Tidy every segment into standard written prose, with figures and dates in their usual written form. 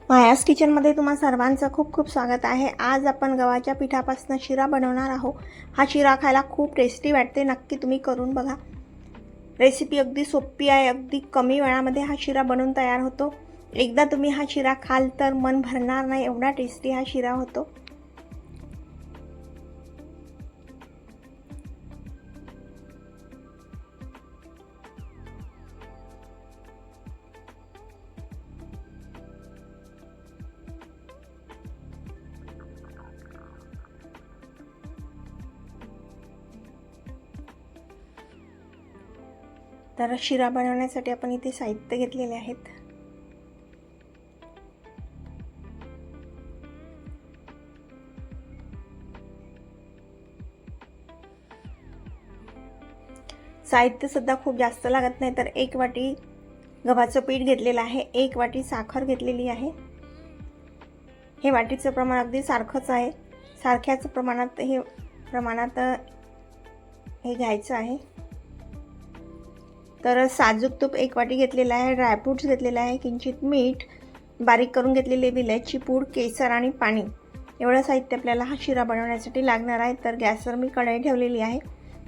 मायास किचनमध्ये तुम्हा सर्वांचं खूप खूप स्वागत आहे। आज आपण गव्हाच्या पिठापासून शिरा बनवणार आहोत। हा शिरा खायला खूप टेस्टी वाटते, नक्की तुम्ही करून बघा। रेसिपी अगदी सोपी आहे, अगदी कमी वेळामध्ये हा शिरा बनवून तयार होतो। एकदा तुम्ही हा शिरा खाल तर मन भरणार नाही, एवढा टेस्टी हा शिरा होतो। तर शिरा बनवण्यासाठी आपण इथे साहित्य घेतलेले आहेत। साहित्य सुद्धा खूप जास्त लागत नाही, तर 1 वाटी गव्हाचं पीठ घेतलेलं आहे, 1 वाटी साखर घेतलेली आहे। हे वाटीचं प्रमाण अगदी सारखंच आहे, सारख्याच प्रमाणात हे घ्यायचं आहे। तर साजूक तूप 1 वाटी घेतलेला आहे, ड्रायफ्रूट्स घेतलेले आहे, किंचित मीठ, बारीक करून घेतलेली विलायची पूड, केसर आणि पाणी, एवढं साहित्य आपल्याला हा शिरा बनवण्यासाठी लागणार आहे। तर गॅसवर मी कढई ठेवलेली आहे।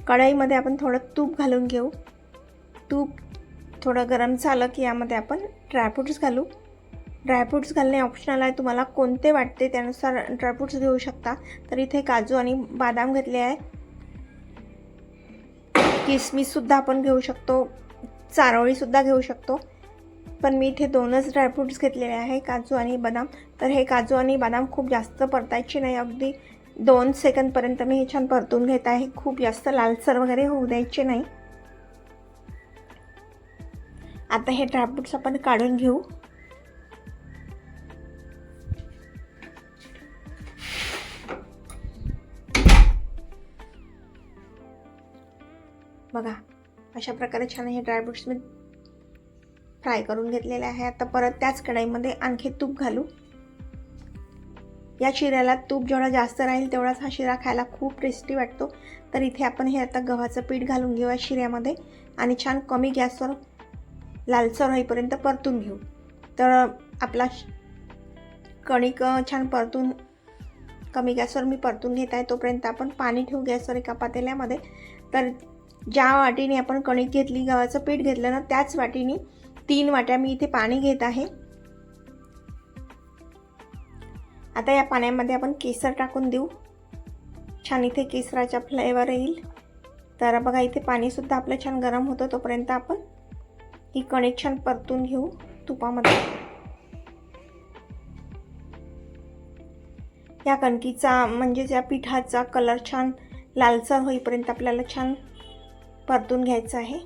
कढईमध्ये आपण थोडं तूप घालून घेऊ। तूप थोडं गरम झालं की यामध्ये आपण ड्रायफ्रूट्स घालू। ड्रायफ्रूट्स घालणे ऑप्शनल आहे, तुम्हाला कोणते वाटते त्यानुसार ड्रायफ्रूट्स घेऊ शकता। तर इथे काजू आणि बदाम घेतले आहे, किसमिस सुद्धा आपण घेऊ शकतो, चारोळी सुद्धा घेऊ शकतो, पण मी इथे 2च ड्रायफ्रूट्स घेतलेले आहे, काजू आणि बदाम। तर हे काजू आणि बदाम खूप जास्त परतायचे नाही, अगदी 2 सेकंदपर्यंत मी हे छान परतून घेत आहे, खूप जास्त लालसर वगैरे होऊ द्यायचे नाही। आता हे ड्रायफ्रूट्स आपण काढून घेऊ। बघा, अशा प्रकारे छान हे ड्रायफ्रूट्स मी फ्राय करून घेतलेले आहे। आता परत त्याच कढईमध्ये आणखी तूप घालू। या शिऱ्याला तूप जेवढा जास्त राहील तेवढाच हा शिरा खायला खूप टेस्टी वाटतो। तर इथे आपण हे आता गव्हाचं पीठ घालून घेऊ या शिऱ्यामध्ये आणि छान कमी गॅसवर लालसर होईपर्यंत परतून घेऊ। तर आपला कणिक छान परतून कमी गॅसवर मी परतून घेत आहे, तोपर्यंत आपण पाणी ठेवू गॅसवर एका पातेल्यामध्ये। तर ज्या वाटीने आपण कणिक घेतली, गव्हाचं पीठ घेतलं ना, त्याच वाटीने 3 वाट्या मी इथे पाणी घेत आहे। आता या पाण्यामध्ये आपण केसर टाकून देऊ, छान इथे केसराचा फ्लेवर येईल। तर बघा, इथे पाणी सुद्धा आपलं छान गरम होतं, तोपर्यंत आपण ही कणिक छान परतून घेऊ तुपामध्ये। या कणकीचा म्हणजे या पिठाचा कलर छान लालसर होईपर्यंत आपल्याला छान परतून घ्यायचं आहे।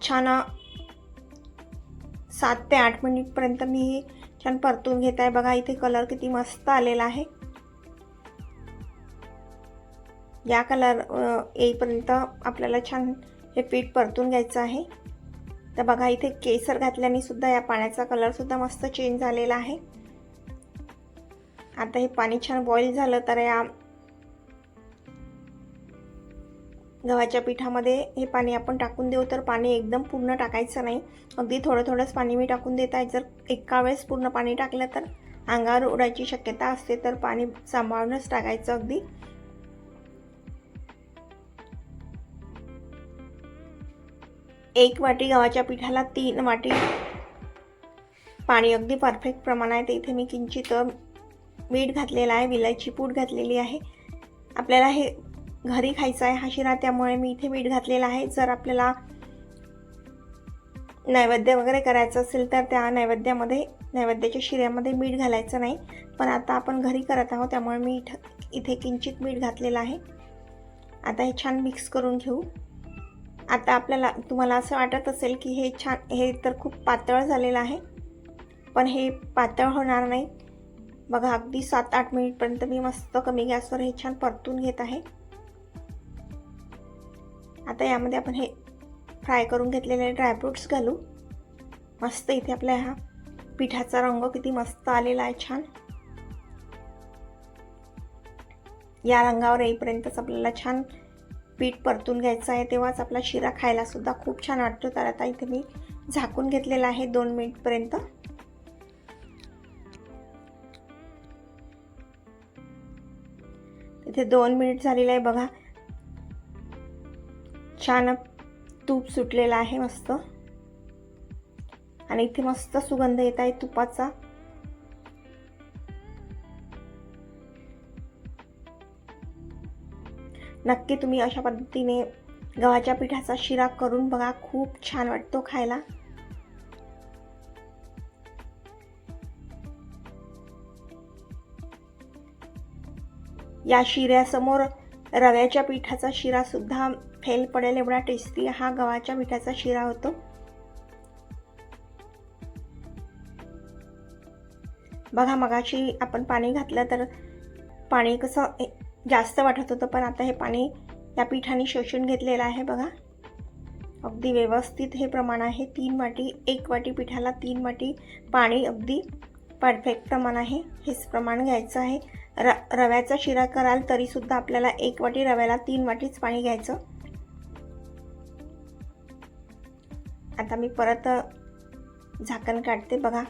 छान 7 ते 8 मिनिटपर्यंत मी छान परतून घेत आहे। बघा, इथे कलर किती मस्त आलेला आहे। या कलर येईपर्यंत आपल्याला छान हे पीठ परतून घ्यायचं आहे। तर बघा, इथे केसर घातल्याने सुद्धा या पाण्याचा कलर सुद्धा मस्त चेंज झालेला आहे। आता हे पाणी छान बॉईल झालं तर या गव्हाच्या पिठामध्ये हे पाणी आपण टाकून देऊ। तर पाणी एकदम पूर्ण टाकायचं नाही, अगदी थोडं थोडंच पाणी मी टाकून देत आहे। जर एका वेळेस पूर्ण पाणी टाकलं तर अंगावर उडायची शक्यता असते, तर पाणी सांभाळूनच टाकायचं अगदी। एक वाटी गव्हाच्या पिठाला 3 वाटी पाणी, अगदी परफेक्ट प्रमाण आहे। इथे मी किंचित मीठ घातलेलं आहे, विलायची पूड घातलेली आहे। आपल्याला हे घरी खायचा आहे हा शिरा, त्यामुळे मी इथे मीठ घातलेलं आहे। जर आपल्याला नैवेद्य वगैरे करायचं असेल तर त्या नैवेद्याच्या शिऱ्यामध्ये मीठ घालायचं नाही, पण आता आपण घरी करत आहोत त्यामुळे मी इथे किंचित मीठ घातलेलं आहे। आता हे छान मिक्स करून घेऊ। आता तुम्हाला असं वाटत असेल की हे तर खूप पातळ झालेलं आहे, पण हे पातळ होणार नाही। बघा, अगदी 7-8 मिनिटपर्यंत मी मस्त कमी गॅसवर हे छान परतून घेत आहे। आता यामध्ये आपण हे फ्राय करून घेतलेले ड्रायफ्रूट्स घालू। मस्त इथे आपल्या हा पिठाचा रंग किती मस्त आलेला आहे, छान या रंगावर येईपर्यंतच आपल्याला छान पीठ परतून घ्यायचं आहे, तेव्हाच आपला शिरा खायला सुद्धा खूप छान वाटतो। तर आता इथे मी झाकून घेतलेला आहे 2 मिनिटपर्यंत। इथे 2 मिनिट झालेले आहे बघा. छान तूप सुटलेलं आहे मस्त आणि इथे मस्त सुगंध येत आहे तुपाचा. नक्की तुम्ही अशा पद्धतीने गव्हाच्या पिठाचा शिरा करून बघा, खूप छान वाटतो खायला. या शिऱ्यासमोर रव्याच्या पिठाचा शिरा सुद्धा फेल पडेल एवढा टेस्टी हा गव्हाच्या पिठाचा शिरा होतो. बघा, मगाशी आपण पाणी घातलं तर पाणी कसं जास्त वाटत होतं, पण आता हे पाणी या पिठाने शोषून घेतलेलं आहे बघा. अगदी व्यवस्थित हे प्रमाण आहे. 3 वाटी, 1 वाटी पिठाला 3 वाटी पाणी, अगदी परफेक्ट प्रमाण आहे. हेच प्रमाण घ्यायचं आहे. रव्याचा शिरा कराल तरी सुद्धा आपल्याला 1 वाटी रव्याला 3 वाटीच पाणी घ्यायचं. आता मी परत झाकण काढते बघा.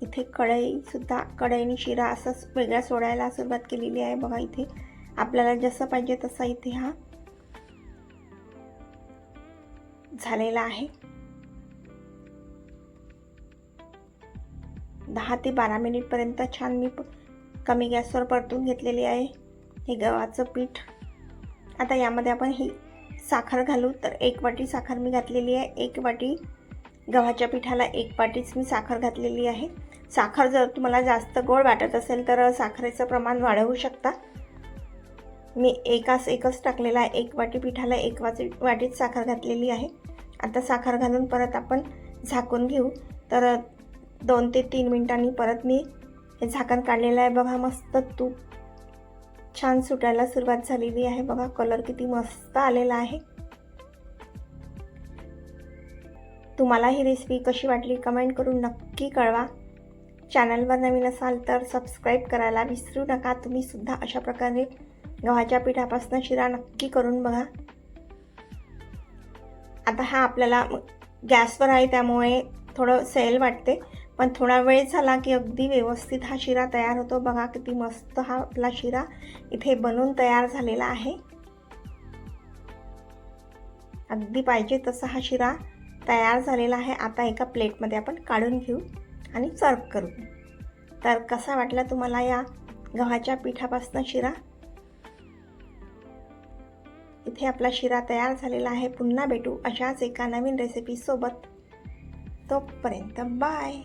इथे कढईने शिरा असंच वेगळा सोडायला सुरुवात केलेली आहे बघा. इथे आपल्याला जसं पाहिजे तसा इथे हा झालेला आहे. 10 ते 12 मिनिटपर्यंत छान मी कमी गॅसवर परतून घेतलेली आहे हे गव्हाचं पीठ. आता यामध्ये आपण ही साखर घालू. तर 1 वाटी साखर मी घातलेली आहे. 1 वाटी गव्हाच्या पिठाला 1 वाटीच मी साखर घातलेली आहे. साखर जर तुम्हाला जास्त गोड वाटत असेल तर साखरेचं प्रमाण वाढवू शकता. मी एकच टाकलेला आहे. 1 वाटी पिठाला 1 वाटीच साखर घातलेली आहे. आता साखर घालून परत आपण झाकून घेऊ. तर 2 ते 3 मिनिटांनी परत मी हे झाकण काढलेलं आहे बघा. मस्त तूप छान सुटायला सुरुवात झालेली आहे बघा. कलर किती मस्त आलेला आहे. तुम्हाला ही रेसिपी कशी वाटली कमेंट करून नक्की कळवा. चॅनलवर नवीन असाल तर सबस्क्राईब करायला विसरू नका. तुम्ही सुद्धा अशा प्रकारे गव्हाच्या पिठापासून शिरा नक्की करून बघा. आता हा आपल्याला गॅसवर आहे त्यामुळे थोडं सैल वाटते, पण थोडा वेळ झाला की अगदी व्यवस्थित हा शिरा तयार होतो बघा. किती मस्त हा आपला शिरा इथे बनून तयार झालेला आहे. अगदी पाहिजे तसा हा शिरा तयार झालेला आहे. आता एका प्लेटमध्ये आपण काढून घेऊ आणि सर्व करू. तर कसा वाटला तुम्हाला या गव्हाच्या पिठापासून शिरा? इथे आपला शिरा तयार झालेला आहे. पुन्हा भेटू अशाच एका नवीन रेसिपी सोबत. तोपर्यंत बाय.